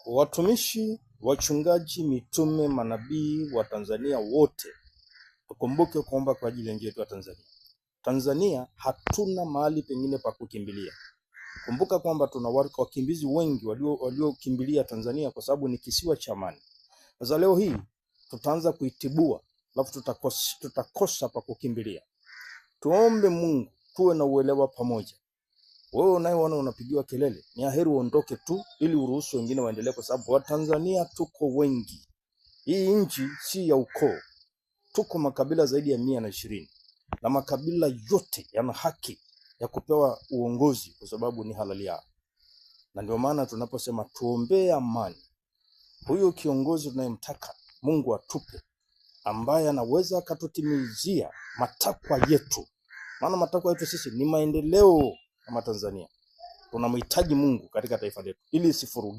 Watumishi, wachungaji, mitume, manabii wa Tanzania wote tukumbuke kuomba kwa ajili ya nchi yetu ya Tanzania. Tanzania hatuna mahali pengine pa kukimbilia. Kumbuka kwamba tuna wakimbizi wengi waliokimbilia Tanzania kwa sababu ni kisiwa cha amani. Sasa leo hii tutaanza kuitibua, alafu tutakosa pa kukimbilia. Tuombe Mungu, tuwe na uelewa pamoja. Wewe unayeona unapigiwa kelele, ni aheri uondoke tu ili uruhusu wengine waendelee, kwa sababu Watanzania tuko wengi. Hii nchi si ya ukoo. Tuko makabila zaidi ya 120. Na makabila yote yana haki ya kupewa uongozi kwa sababu ni halali yao. Na ndio maana tunaposema tuombee amani. Huyo kiongozi tunayemtaka Mungu atupe, ambaye anaweza akatutimizia matakwa yetu. Maana matakwa yetu sisi ni maendeleo kama Tanzania. Tunamhitaji Mungu katika taifa letu ili isifurugike.